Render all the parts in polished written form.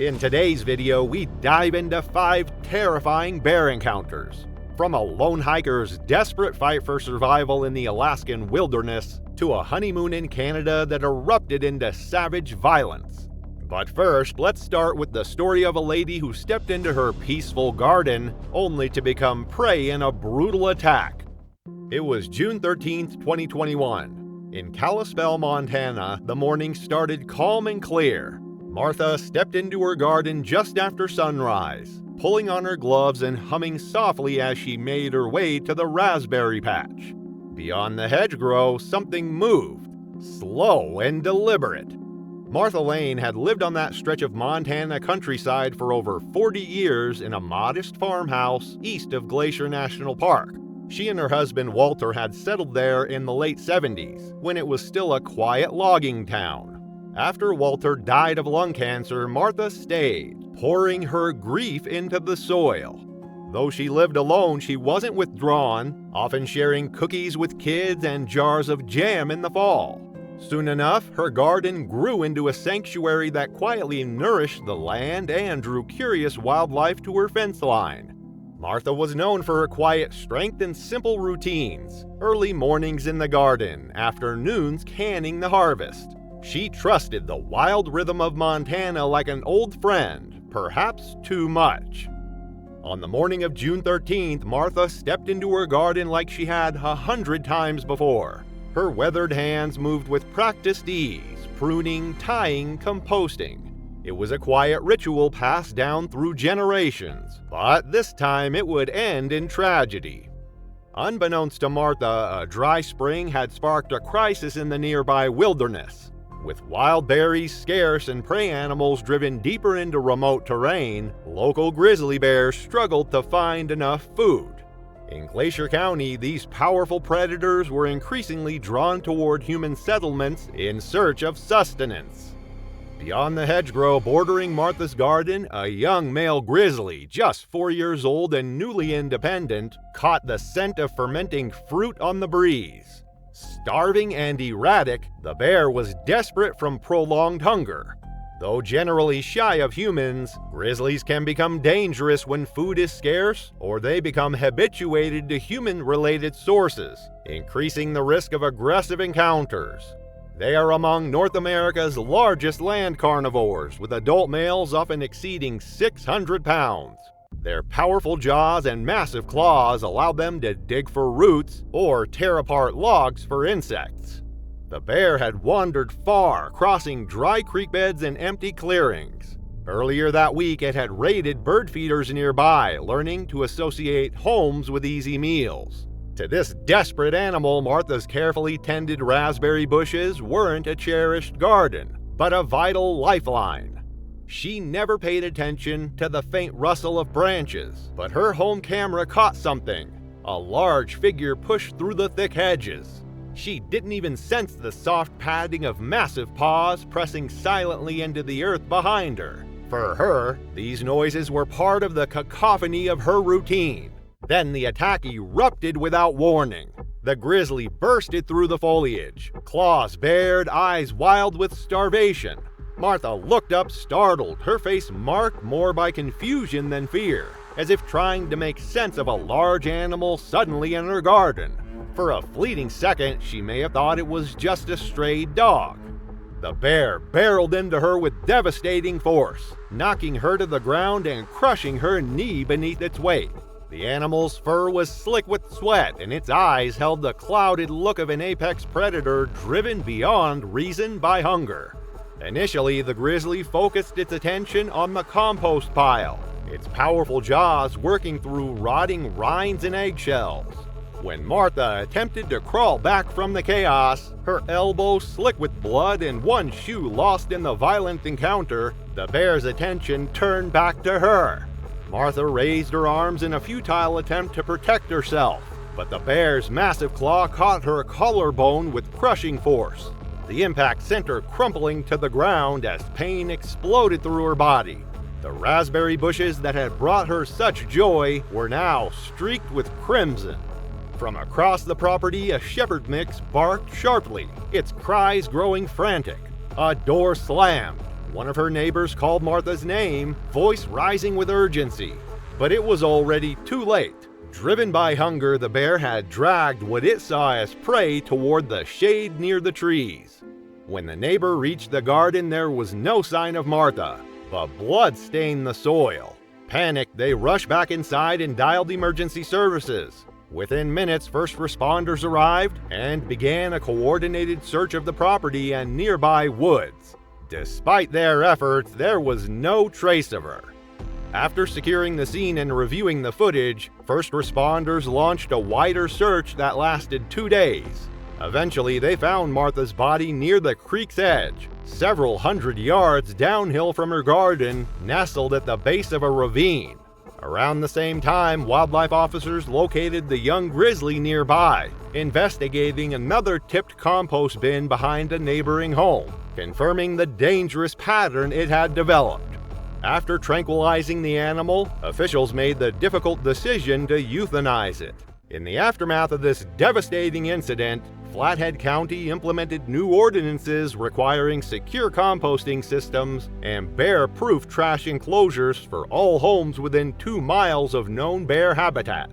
In today's video, we dive into 5 terrifying bear encounters. From a lone hiker's desperate fight for survival in the Alaskan wilderness, to a honeymoon in Canada that erupted into savage violence. But first, let's start with the story of a lady who stepped into her peaceful garden, only to become prey in a brutal attack. It was June 13, 2021. In Kalispell, Montana, the morning started calm and clear. Martha stepped into her garden just after sunrise, pulling on her gloves and humming softly as she made her way to the raspberry patch. Beyond the hedgerow, something moved, slow and deliberate. Martha Lane had lived on that stretch of Montana countryside for over 40 years in a modest farmhouse east of Glacier National Park. She and her husband Walter had settled there in the late 70s, when it was still a quiet logging town. After Walter died of lung cancer, Martha stayed, pouring her grief into the soil. Though she lived alone, she wasn't withdrawn, often sharing cookies with kids and jars of jam in the fall. Soon enough, her garden grew into a sanctuary that quietly nourished the land and drew curious wildlife to her fence line. Martha was known for her quiet strength and simple routines: early mornings in the garden, afternoons canning the harvest. She trusted the wild rhythm of Montana like an old friend, perhaps too much. On the morning of June 13th, Martha stepped into her garden like she had 100 times before. Her weathered hands moved with practiced ease, pruning, tying, composting. It was a quiet ritual passed down through generations, but this time it would end in tragedy. Unbeknownst to Martha, a dry spring had sparked a crisis in the nearby wilderness. With wild berries scarce and prey animals driven deeper into remote terrain, local grizzly bears struggled to find enough food. In Glacier County, these powerful predators were increasingly drawn toward human settlements in search of sustenance. Beyond the hedgerow bordering Martha's garden, a young male grizzly, just 4 years old and newly independent, caught the scent of fermenting fruit on the breeze. Starving and erratic, the bear was desperate from prolonged hunger. Though generally shy of humans, grizzlies can become dangerous when food is scarce, or they become habituated to human-related sources, increasing the risk of aggressive encounters. They are among North America's largest land carnivores, with adult males often exceeding 600 pounds. Their powerful jaws and massive claws allow them to dig for roots or tear apart logs for insects. The bear had wandered far, crossing dry creek beds and empty clearings. Earlier that week, it had raided bird feeders nearby, learning to associate homes with easy meals. To this desperate animal, Martha's carefully tended raspberry bushes weren't a cherished garden, but a vital lifeline. She never paid attention to the faint rustle of branches, but her home camera caught something. A large figure pushed through the thick hedges. She didn't even sense the soft padding of massive paws pressing silently into the earth behind her. For her, these noises were part of the cacophony of her routine. Then the attack erupted without warning. The grizzly bursted through the foliage, claws bared, eyes wild with starvation. Martha looked up startled, her face marked more by confusion than fear, as if trying to make sense of a large animal suddenly in her garden. For a fleeting second, she may have thought it was just a stray dog. The bear barreled into her with devastating force, knocking her to the ground and crushing her knee beneath its weight. The animal's fur was slick with sweat, and its eyes held the clouded look of an apex predator driven beyond reason by hunger. Initially, the grizzly focused its attention on the compost pile, its powerful jaws working through rotting rinds and eggshells. When Martha attempted to crawl back from the chaos, her elbow slick with blood and one shoe lost in the violent encounter, the bear's attention turned back to her. Martha raised her arms in a futile attempt to protect herself, but the bear's massive claw caught her collarbone with crushing force. The impact sent her crumpling to the ground as pain exploded through her body. The raspberry bushes that had brought her such joy were now streaked with crimson. From across the property, a shepherd mix barked sharply, its cries growing frantic. A door slammed, One of her neighbors called Martha's name, voice rising with urgency. But it was already too late. Driven by hunger, the bear had dragged what it saw as prey toward the shade near the trees. When the neighbor reached the garden, there was no sign of Martha, but blood stained the soil. Panicked, they rushed back inside and dialed emergency services. Within minutes, first responders arrived and began a coordinated search of the property and nearby woods. Despite their efforts, there was no trace of her. After securing the scene and reviewing the footage, first responders launched a wider search that lasted 2 days. Eventually, they found Martha's body near the creek's edge, several hundred yards downhill from her garden, nestled at the base of a ravine. Around the same time, wildlife officers located the young grizzly nearby, investigating another tipped compost bin behind a neighboring home, confirming the dangerous pattern it had developed. After tranquilizing the animal, officials made the difficult decision to euthanize it. In the aftermath of this devastating incident, Flathead County implemented new ordinances requiring secure composting systems and bear-proof trash enclosures for all homes within 2 miles of known bear habitat.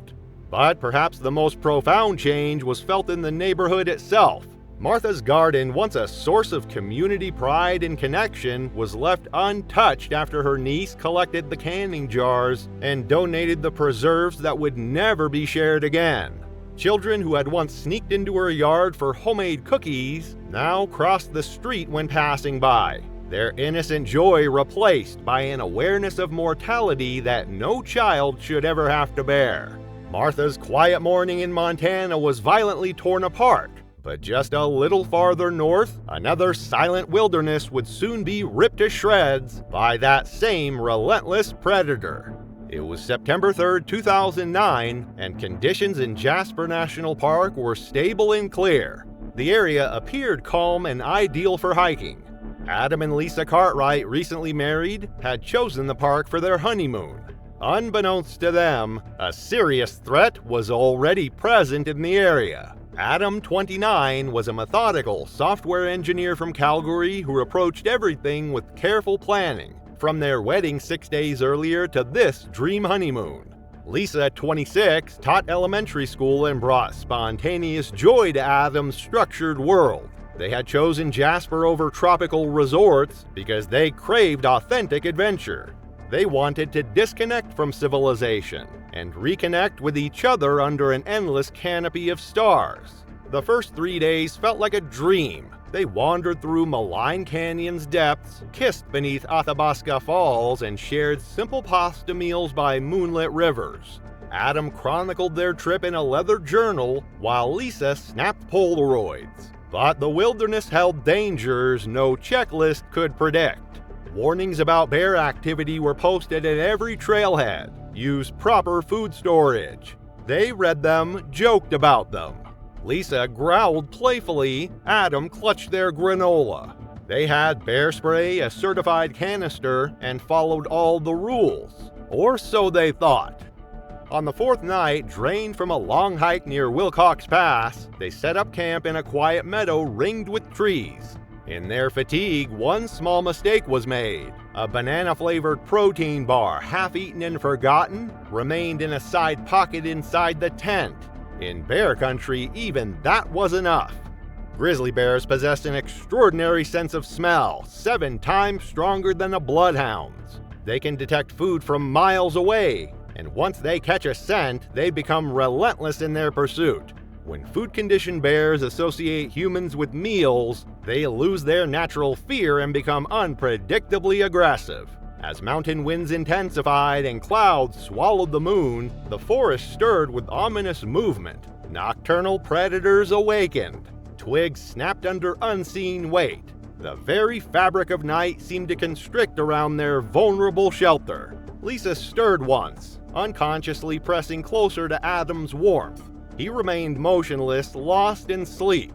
But perhaps the most profound change was felt in the neighborhood itself. Martha's garden, once a source of community pride and connection, was left untouched after her niece collected the canning jars and donated the preserves that would never be shared again. Children who had once sneaked into her yard for homemade cookies now crossed the street when passing by, their innocent joy replaced by an awareness of mortality that no child should ever have to bear. Martha's quiet morning in Montana was violently torn apart. But just a little farther north, another silent wilderness would soon be ripped to shreds by that same relentless predator. It was September 3, 2009, and conditions in Jasper National Park were stable and clear. The area appeared calm and ideal for hiking. Adam and Lisa Cartwright, recently married, had chosen the park for their honeymoon. Unbeknownst to them, a serious threat was already present in the area. Adam, 29, was a methodical software engineer from Calgary who approached everything with careful planning, from their wedding 6 days earlier to this dream honeymoon. Lisa, 26, taught elementary school and brought spontaneous joy to Adam's structured world. They had chosen Jasper over tropical resorts because they craved authentic adventure. They wanted to disconnect from civilization and reconnect with each other under an endless canopy of stars. The first 3 days felt like a dream. They wandered through Malign Canyon's depths, kissed beneath Athabasca Falls, and shared simple pasta meals by moonlit rivers. Adam chronicled their trip in a leather journal, while Lisa snapped Polaroids. But the wilderness held dangers no checklist could predict. Warnings about bear activity were posted at every trailhead. Use proper food storage. They read them, joked about them. Lisa growled playfully. Adam clutched their granola. They had bear spray, a certified canister, and followed all the rules. Or so they thought. On the 4th night, drained from a long hike near Wilcox Pass, they set up camp in a quiet meadow ringed with trees. In their fatigue, one small mistake was made. A banana-flavored protein bar, half-eaten and forgotten, remained in a side pocket inside the tent. In bear country, even that was enough. Grizzly bears possess an extraordinary sense of smell, 7 times stronger than a bloodhound's. They can detect food from miles away, and once they catch a scent, they become relentless in their pursuit. When food-conditioned bears associate humans with meals, they lose their natural fear and become unpredictably aggressive. As mountain winds intensified and clouds swallowed the moon, the forest stirred with ominous movement. Nocturnal predators awakened. Twigs snapped under unseen weight. The very fabric of night seemed to constrict around their vulnerable shelter. Lisa stirred once, unconsciously pressing closer to Adam's warmth. He remained motionless, lost in sleep.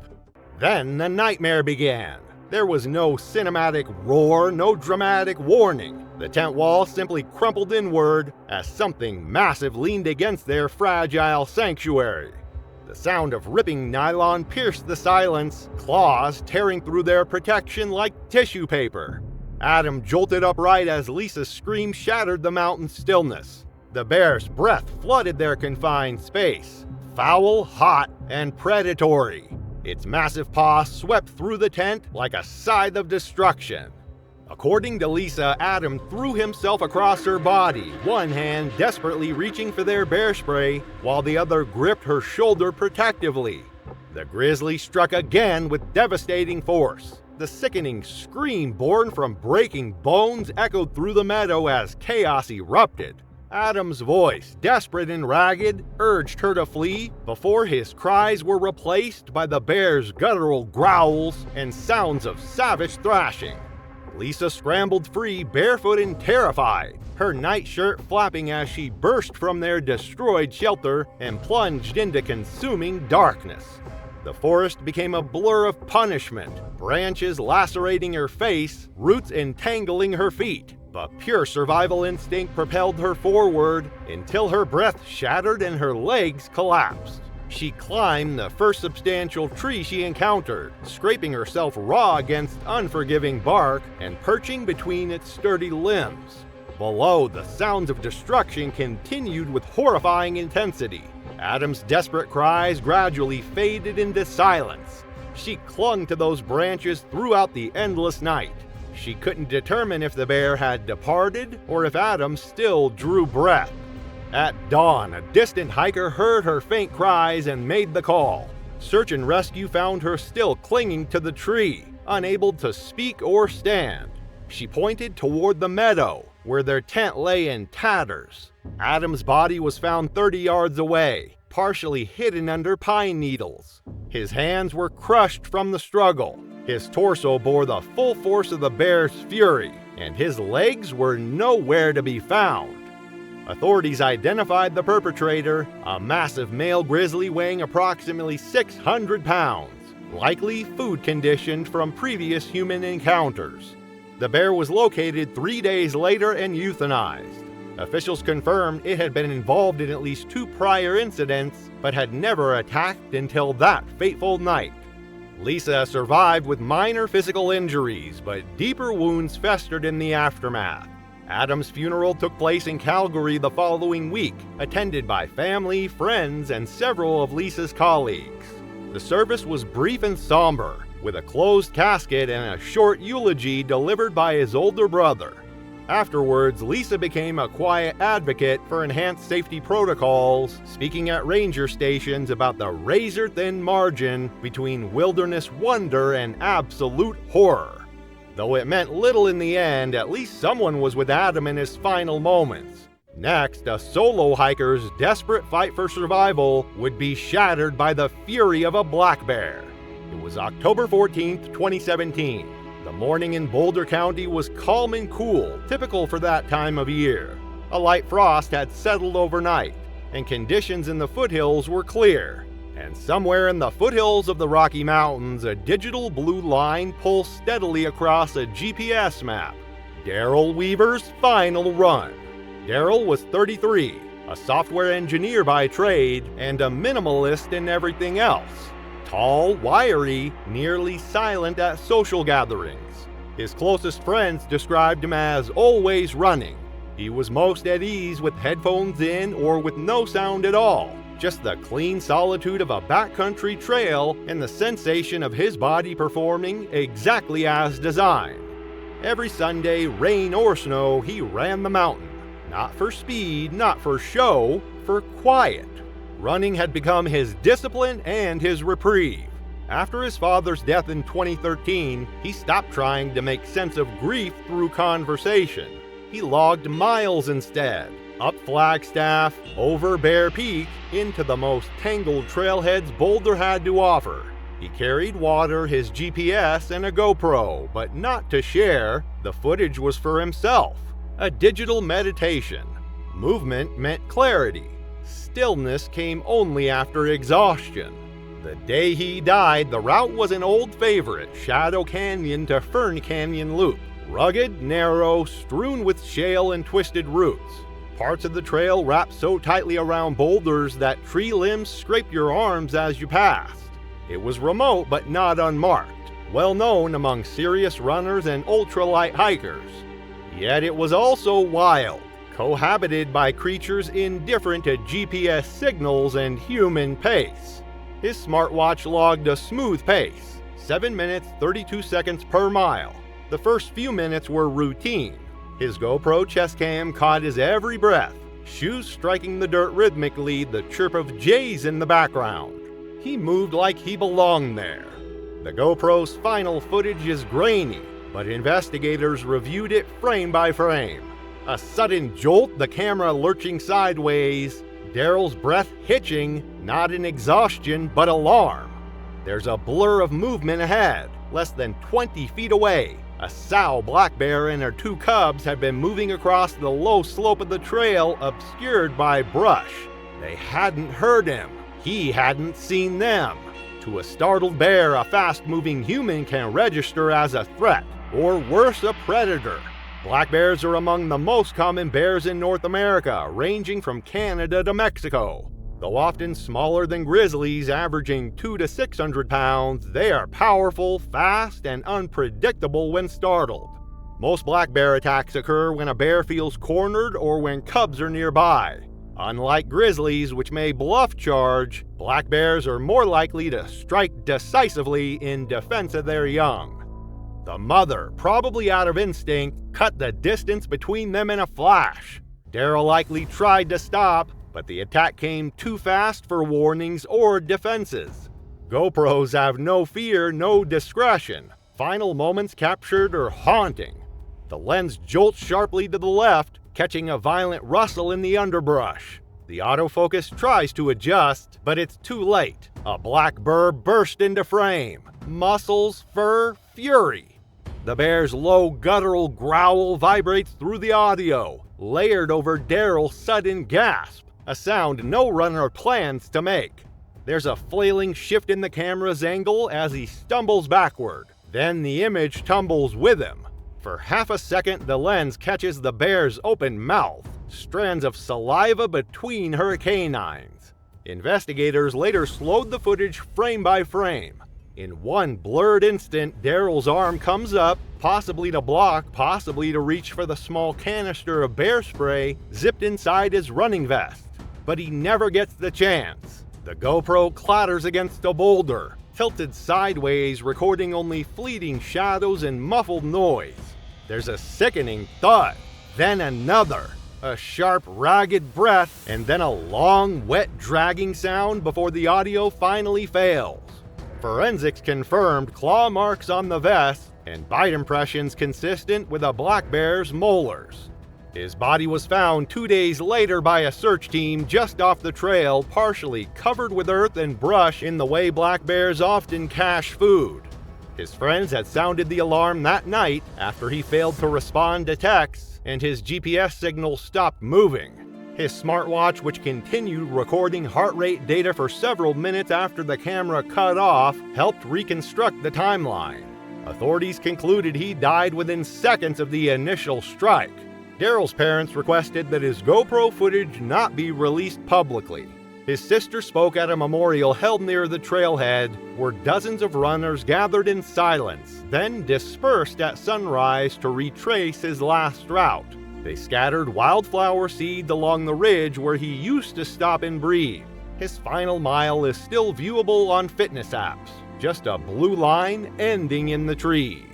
Then the nightmare began. There was no cinematic roar, no dramatic warning. The tent wall simply crumpled inward as something massive leaned against their fragile sanctuary. The sound of ripping nylon pierced the silence, claws tearing through their protection like tissue paper. Adam jolted upright as Lisa's scream shattered the mountain's stillness. The bear's breath flooded their confined space, foul, hot, and predatory. Its massive paw swept through the tent like a scythe of destruction. According to Lisa, Adam threw himself across her body, one hand desperately reaching for their bear spray, while the other gripped her shoulder protectively. The grizzly struck again with devastating force. The sickening scream born from breaking bones echoed through the meadow as chaos erupted. Adam's voice, desperate and ragged, urged her to flee before his cries were replaced by the bear's guttural growls and sounds of savage thrashing. Lisa scrambled free, barefoot and terrified, her nightshirt flapping as she burst from their destroyed shelter and plunged into consuming darkness. The forest became a blur of punishment, branches lacerating her face, roots entangling her feet. But pure survival instinct propelled her forward until her breath shattered and her legs collapsed. She climbed the first substantial tree she encountered, scraping herself raw against unforgiving bark and perching between its sturdy limbs. Below, the sounds of destruction continued with horrifying intensity. Adam's desperate cries gradually faded into silence. She clung to those branches throughout the endless night. She couldn't determine if the bear had departed or if Adam still drew breath. At dawn, a distant hiker heard her faint cries and made the call. Search and rescue found her still clinging to the tree, unable to speak or stand. She pointed toward the meadow, where their tent lay in tatters. Adam's body was found 30 yards away, partially hidden under pine needles. His hands were crushed from the struggle. His torso bore the full force of the bear's fury, and his legs were nowhere to be found. Authorities identified the perpetrator, a massive male grizzly weighing approximately 600 pounds, likely food conditioned from previous human encounters. The bear was located 3 days later and euthanized. Officials confirmed it had been involved in at least 2 prior incidents, but had never attacked until that fateful night. Lisa survived with minor physical injuries, but deeper wounds festered in the aftermath. Adam's funeral took place in Calgary the following week, attended by family, friends, and several of Lisa's colleagues. The service was brief and somber, with a closed casket and a short eulogy delivered by his older brother. Afterwards, Lisa became a quiet advocate for enhanced safety protocols, speaking at ranger stations about the razor-thin margin between wilderness wonder and absolute horror. Though it meant little in the end, at least someone was with Adam in his final moments. Next, a solo hiker's desperate fight for survival would be shattered by the fury of a black bear. It was October 14th, 2017. The morning in Boulder County was calm and cool, typical for that time of year. A light frost had settled overnight, and conditions in the foothills were clear. And somewhere in the foothills of the Rocky Mountains, a digital blue line pulsed steadily across a GPS map. Daryl Weaver's final run. Daryl was 33, a software engineer by trade, and a minimalist in everything else. Tall, wiry, nearly silent at social gatherings. His closest friends described him as always running. He was most at ease with headphones in or with no sound at all. Just the clean solitude of a backcountry trail and the sensation of his body performing exactly as designed. Every Sunday, rain or snow, he ran the mountain. Not for speed, not for show, for quiet. Running had become his discipline and his reprieve. After his father's death in 2013, he stopped trying to make sense of grief through conversation. He logged miles instead. Up Flagstaff, over Bear Peak, into the most tangled trailheads Boulder had to offer. He carried water, his GPS, and a GoPro, but not to share. The footage was for himself. A digital meditation. Movement meant clarity. Stillness came only after exhaustion. The day he died, the route was an old favorite, Shadow Canyon to Fern Canyon Loop. Rugged, narrow, strewn with shale and twisted roots. Parts of the trail wrapped so tightly around boulders that tree limbs scraped your arms as you passed. It was remote but not unmarked. well known among serious runners and ultralight hikers. Yet it was also wild, cohabited by creatures indifferent to GPS signals and human pace. His smartwatch logged a smooth pace, 7 minutes 32 seconds per mile. The first few minutes were routine. His GoPro chest cam caught his every breath, shoes striking the dirt rhythmically, the chirp of jays in the background. He moved like he belonged there. The GoPro's final footage is grainy, but investigators reviewed it frame by frame. A sudden jolt, the camera lurching sideways, Daryl's breath hitching, not in exhaustion but alarm. There's a blur of movement ahead, less than 20 feet away. A sow black bear and her 2 cubs had been moving across the low slope of the trail, obscured by brush. They hadn't heard him. He hadn't seen them. To a startled bear, a fast-moving human can register as a threat, or worse, a predator. Black bears are among the most common bears in North America, ranging from Canada to Mexico. Though often smaller than grizzlies, averaging 200 to 600 pounds, they are powerful, fast, and unpredictable when startled. Most black bear attacks occur when a bear feels cornered or when cubs are nearby. Unlike grizzlies, which may bluff charge, black bears are more likely to strike decisively in defense of their young. The mother, probably out of instinct, cut the distance between them in a flash. Daryl likely tried to stop, but the attack came too fast for warnings or defenses. GoPros have no fear, no discretion. Final moments captured are haunting. The lens jolts sharply to the left, catching a violent rustle in the underbrush. The autofocus tries to adjust, but it's too late. A black burr burst into frame. Muscles, fur, fury. The bear's low guttural growl vibrates through the audio, layered over Daryl's sudden gasp, a sound no runner plans to make. There's a flailing shift in the camera's angle as he stumbles backward. Then the image tumbles with him. For half a second, the lens catches the bear's open mouth, strands of saliva between her canines. Investigators later slowed the footage frame by frame. In one blurred instant, Daryl's arm comes up, possibly to block, possibly to reach for the small canister of bear spray zipped inside his running vest. But he never gets the chance. The GoPro clatters against a boulder, tilted sideways, recording only fleeting shadows and muffled noise. There's a sickening thud, then another, a sharp, ragged breath, and then a long, wet, dragging sound before the audio finally fails. Forensics confirmed claw marks on the vest and bite impressions consistent with a black bear's molars. His body was found 2 days later by a search team just off the trail, partially covered with earth and brush in the way black bears often cache food. His friends had sounded the alarm that night after he failed to respond to texts and his GPS signal stopped moving. His smartwatch, which continued recording heart rate data for several minutes after the camera cut off, helped reconstruct the timeline. Authorities concluded he died within seconds of the initial strike. Daryl's parents requested that his GoPro footage not be released publicly. His sister spoke at a memorial held near the trailhead, where dozens of runners gathered in silence, then dispersed at sunrise to retrace his last route. They scattered wildflower seeds along the ridge where he used to stop and breathe. His final mile is still viewable on fitness apps, just a blue line ending in the trees.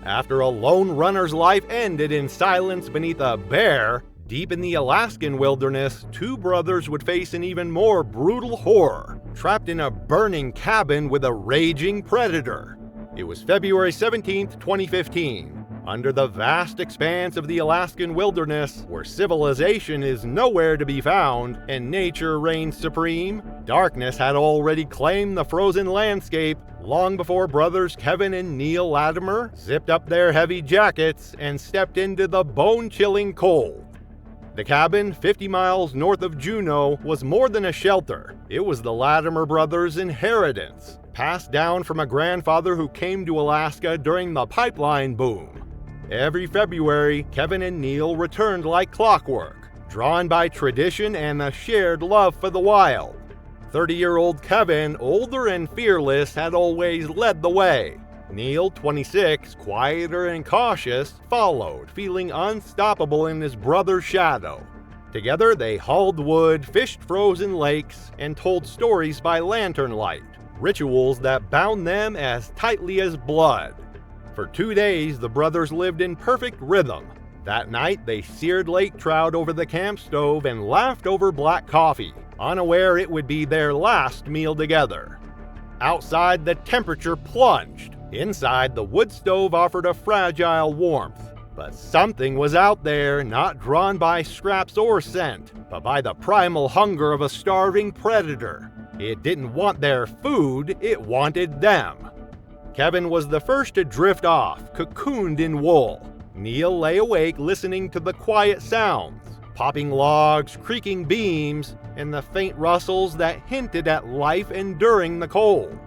After a lone runner's life ended in silence beneath a bear, deep in the Alaskan wilderness, 2 brothers would face an even more brutal horror, trapped in a burning cabin with a raging predator. It was February 17, 2015. Under the vast expanse of the Alaskan wilderness, where civilization is nowhere to be found and nature reigns supreme, darkness had already claimed the frozen landscape long before brothers Kevin and Neil Latimer zipped up their heavy jackets and stepped into the bone-chilling cold. The cabin, 50 miles north of Juneau, was more than a shelter. It was the Latimer brothers' inheritance, passed down from a grandfather who came to Alaska during the pipeline boom. Every February, Kevin and Neil returned like clockwork, drawn by tradition and a shared love for the wild. 30-year-old Kevin, older and fearless, had always led the way, Neil, 26, quieter and cautious, followed, feeling unstoppable in his brother's shadow. Together they hauled wood, fished frozen lakes, and told stories by lantern light, rituals that bound them as tightly as blood. For 2 days, the brothers lived in perfect rhythm. That night, they seared lake trout over the camp stove and laughed over black coffee, unaware it would be their last meal together. Outside, the temperature plunged. Inside, the wood stove offered a fragile warmth. But something was out there, not drawn by scraps or scent, but by the primal hunger of a starving predator. It didn't want their food, it wanted them. Kevin was the first to drift off, cocooned in wool. Neil lay awake listening to the quiet sounds, popping logs, creaking beams, and the faint rustles that hinted at life enduring the cold.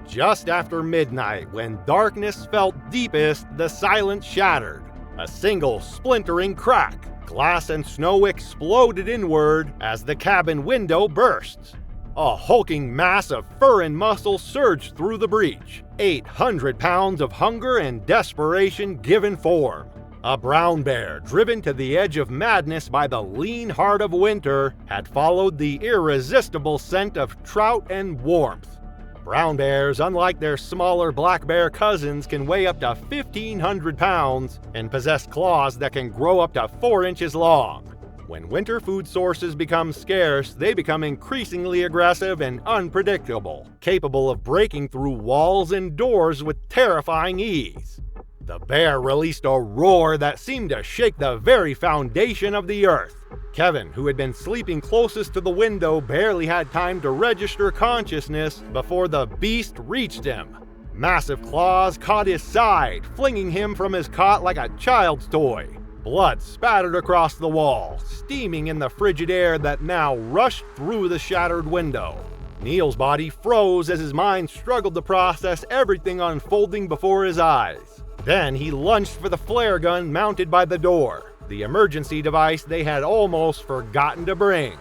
Just after midnight, when darkness felt deepest, the silence shattered. A single splintering crack, glass and snow exploded inward as the cabin window burst. A hulking mass of fur and muscle surged through the breach, 800 pounds of hunger and desperation given form. A brown bear, driven to the edge of madness by the lean heart of winter, had followed the irresistible scent of trout and warmth. Brown bears, unlike their smaller black bear cousins, can weigh up to 1,500 pounds and possess claws that can grow up to 4 inches long. When winter food sources become scarce, they become increasingly aggressive and unpredictable, capable of breaking through walls and doors with terrifying ease. The bear released a roar that seemed to shake the very foundation of the earth. Kevin, who had been sleeping closest to the window, barely had time to register consciousness before the beast reached him. Massive claws caught his side, flinging him from his cot like a child's toy. Blood spattered across the wall, steaming in the frigid air that now rushed through the shattered window. Neil's body froze as his mind struggled to process everything unfolding before his eyes. Then he lunged for the flare gun mounted by the door, the emergency device they had almost forgotten to bring.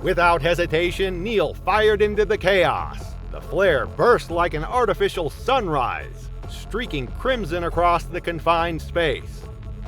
Without hesitation, Neil fired into the chaos. The flare burst like an artificial sunrise, streaking crimson across the confined space.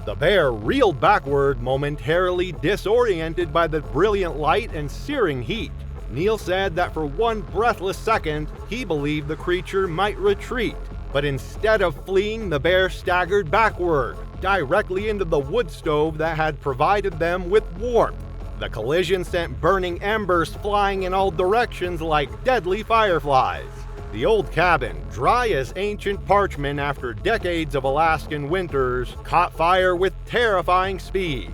The bear reeled backward, momentarily disoriented by the brilliant light and searing heat. Neil said that for one breathless second, he believed the creature might retreat. But instead of fleeing, the bear staggered backward, directly into the wood stove that had provided them with warmth. The collision sent burning embers flying in all directions like deadly fireflies. The old cabin, dry as ancient parchment after decades of Alaskan winters, caught fire with terrifying speed.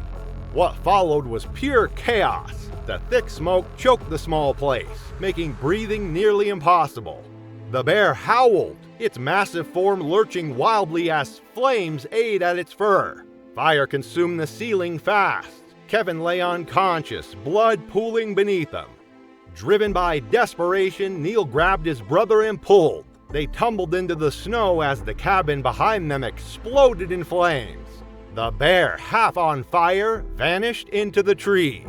What followed was pure chaos. The thick smoke choked the small place, making breathing nearly impossible. The bear howled, its massive form lurching wildly as flames ate at its fur. Fire consumed the ceiling fast. Kevin lay unconscious, blood pooling beneath him. Driven by desperation, Neil grabbed his brother and pulled. They tumbled into the snow as the cabin behind them exploded in flames. The bear, half on fire, vanished into the trees.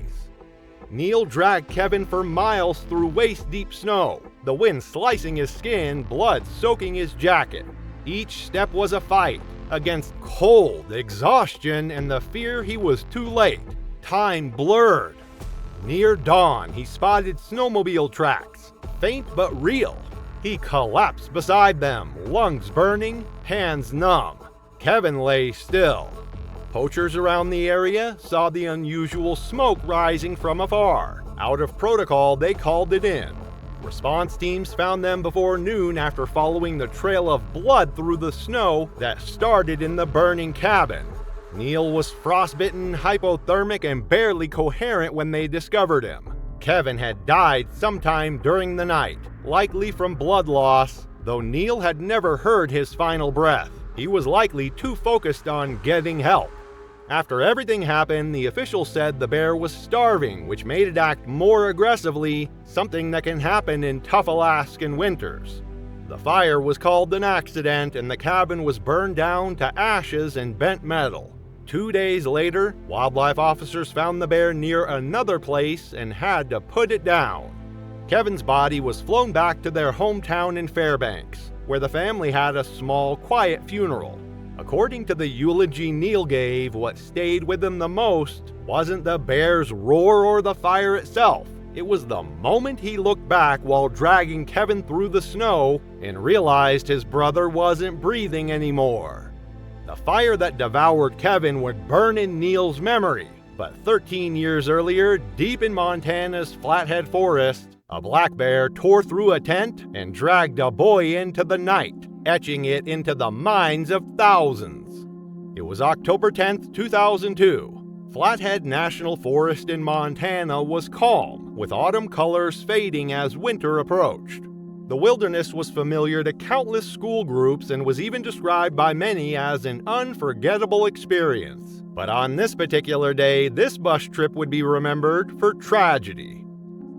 Neil dragged Kevin for miles through waist-deep snow, the wind slicing his skin, blood soaking his jacket. Each step was a fight, against cold, exhaustion, and the fear he was too late. Time blurred. Near dawn, he spotted snowmobile tracks, faint but real. He collapsed beside them, lungs burning, hands numb. Kevin lay still. Poachers around the area saw the unusual smoke rising from afar. Out of protocol, they called it in. Response teams found them before noon after following the trail of blood through the snow that started in the burning cabin. Neil was frostbitten, hypothermic, and barely coherent when they discovered him. Kevin had died sometime during the night, likely from blood loss, though Neil had never heard his final breath. He was likely too focused on getting help. After everything happened, the official said the bear was starving, which made it act more aggressively, something that can happen in tough Alaskan winters. The fire was called an accident, and the cabin was burned down to ashes and bent metal. 2 days later, wildlife officers found the bear near another place and had to put it down. Kevin's body was flown back to their hometown in Fairbanks. where the family had a small, quiet funeral. According to the eulogy Neil gave, what stayed with him the most wasn't the bear's roar or the fire itself. It was the moment he looked back while dragging Kevin through the snow and realized his brother wasn't breathing anymore. The fire that devoured Kevin would burn in Neil's memory, but 13 years earlier, deep in Montana's Flathead Forest, a black bear tore through a tent and dragged a boy into the night, etching it into the minds of thousands. It was October 10th, 2002. Flathead National Forest in Montana was calm, with autumn colors fading as winter approached. The wilderness was familiar to countless school groups and was even described by many as an unforgettable experience. But on this particular day, this bus trip would be remembered for tragedy.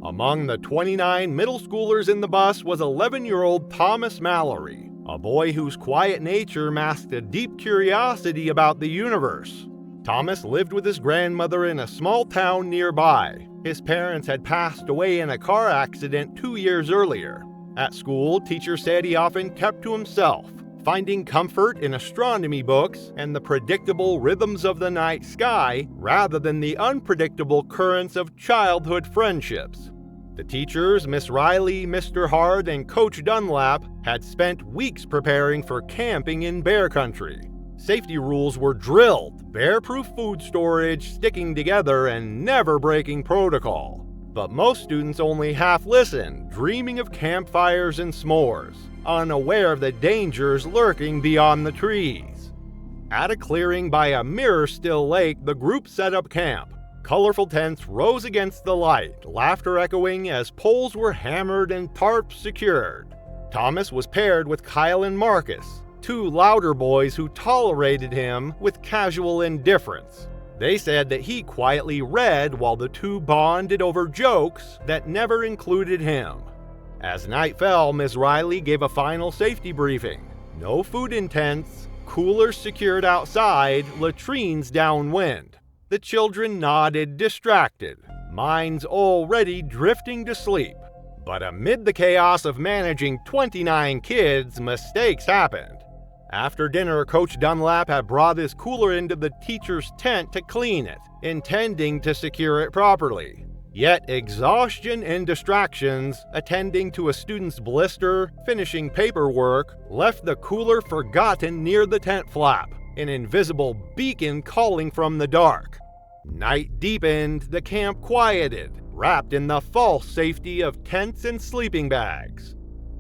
Among the 29 middle schoolers in the bus was 11-year-old Thomas Mallory, a boy whose quiet nature masked a deep curiosity about the universe. Thomas lived with his grandmother in a small town nearby. His parents had passed away in a car accident 2 years earlier. At school, teachers said he often kept to himself, finding comfort in astronomy books and the predictable rhythms of the night sky rather than the unpredictable currents of childhood friendships. The teachers, Miss Riley, Mr. Hard, and Coach Dunlap, had spent weeks preparing for camping in bear country. Safety rules were drilled, bear-proof food storage, sticking together, and never breaking protocol. But most students only half listened, dreaming of campfires and s'mores, unaware of the dangers lurking beyond the trees. At a clearing by a mirror-still lake, the group set up camp. Colorful tents rose against the light, laughter echoing as poles were hammered and tarps secured. Thomas was paired with Kyle and Marcus, two louder boys who tolerated him with casual indifference. They said that he quietly read while the two bonded over jokes that never included him. As night fell, Ms. Riley gave a final safety briefing. No food in tents, coolers secured outside, latrines downwind. The children nodded, distracted, minds already drifting to sleep. But amid the chaos of managing 29 kids, mistakes happened. After dinner, Coach Dunlap had brought his cooler into the teacher's tent to clean it, intending to secure it properly. Yet exhaustion and distractions, attending to a student's blister, finishing paperwork, left the cooler forgotten near the tent flap, an invisible beacon calling from the dark. Night deepened, the camp quieted, wrapped in the false safety of tents and sleeping bags.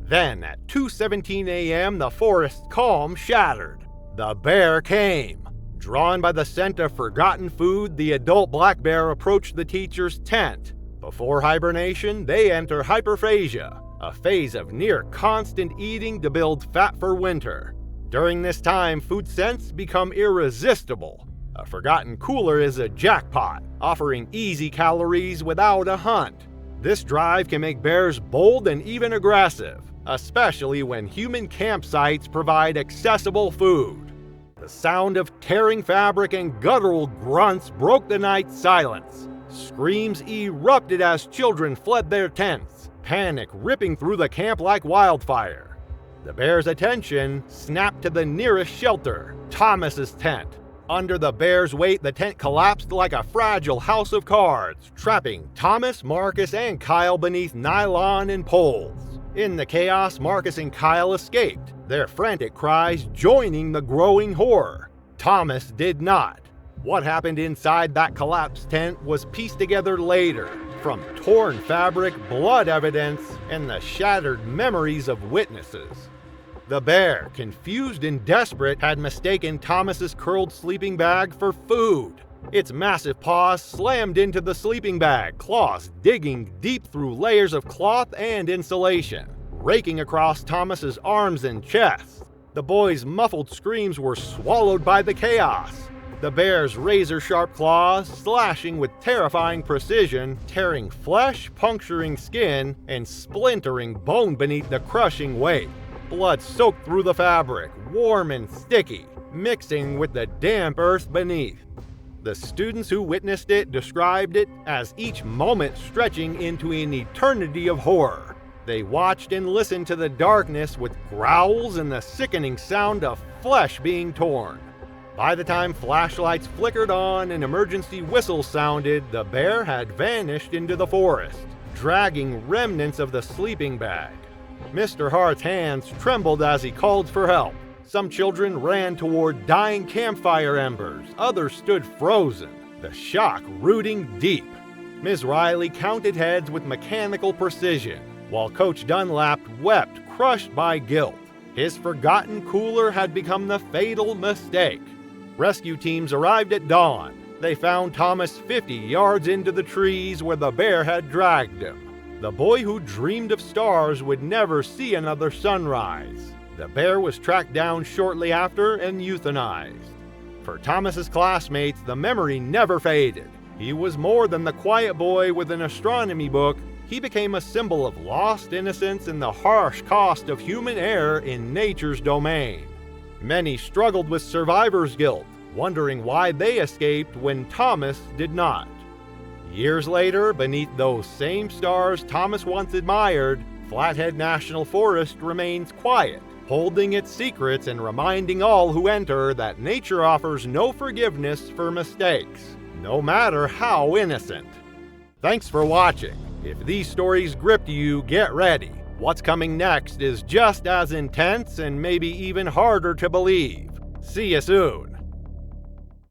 Then, at 2:17 a.m., the forest calm shattered. The bear came. Drawn by the scent of forgotten food, the adult black bear approached the teacher's tent. Before hibernation, they enter hyperphagia, a phase of near-constant eating to build fat for winter. During this time, food scents become irresistible. A forgotten cooler is a jackpot, offering easy calories without a hunt. This drive can make bears bold and even aggressive, especially when human campsites provide accessible food. The sound of tearing fabric and guttural grunts broke the night's silence. Screams erupted as children fled their tents, panic ripping through the camp like wildfire. The bear's attention snapped to the nearest shelter, Thomas's tent. Under the bear's weight, the tent collapsed like a fragile house of cards, trapping Thomas, Marcus, and Kyle beneath nylon and poles. In the chaos, Marcus and Kyle escaped, their frantic cries joining the growing horror. Thomas did not. What happened inside that collapsed tent was pieced together later, from torn fabric, blood evidence, and the shattered memories of witnesses. The bear, confused and desperate, had mistaken Thomas's curled sleeping bag for food. Its massive paws slammed into the sleeping bag, claws digging deep through layers of cloth and insulation, raking across Thomas's arms and chest. The boy's muffled screams were swallowed by the chaos. The bear's razor-sharp claws, slashing with terrifying precision, tearing flesh, puncturing skin, and splintering bone beneath the crushing weight. Blood soaked through the fabric, warm and sticky, mixing with the damp earth beneath. The students who witnessed it described it as each moment stretching into an eternity of horror. They watched and listened to the darkness with growls and the sickening sound of flesh being torn. By the time flashlights flickered on and emergency whistles sounded, the bear had vanished into the forest, dragging remnants of the sleeping bag. Mr. Hart's hands trembled as he called for help. Some children ran toward dying campfire embers, others stood frozen, the shock rooting deep. Ms. Riley counted heads with mechanical precision, while Coach Dunlap wept, crushed by guilt. His forgotten cooler had become the fatal mistake. Rescue teams arrived at dawn. They found Thomas 50 yards into the trees where the bear had dragged him. The boy who dreamed of stars would never see another sunrise. The bear was tracked down shortly after and euthanized. For Thomas's classmates, the memory never faded. He was more than the quiet boy with an astronomy book. He became a symbol of lost innocence and the harsh cost of human error in nature's domain. Many struggled with survivor's guilt, wondering why they escaped when Thomas did not. Years later, beneath those same stars Thomas once admired, Flathead National Forest remains quiet, holding its secrets and reminding all who enter that nature offers no forgiveness for mistakes, no matter how innocent. Thanks for watching. If these stories gripped you, get ready. What's coming next is just as intense and maybe even harder to believe. See you soon.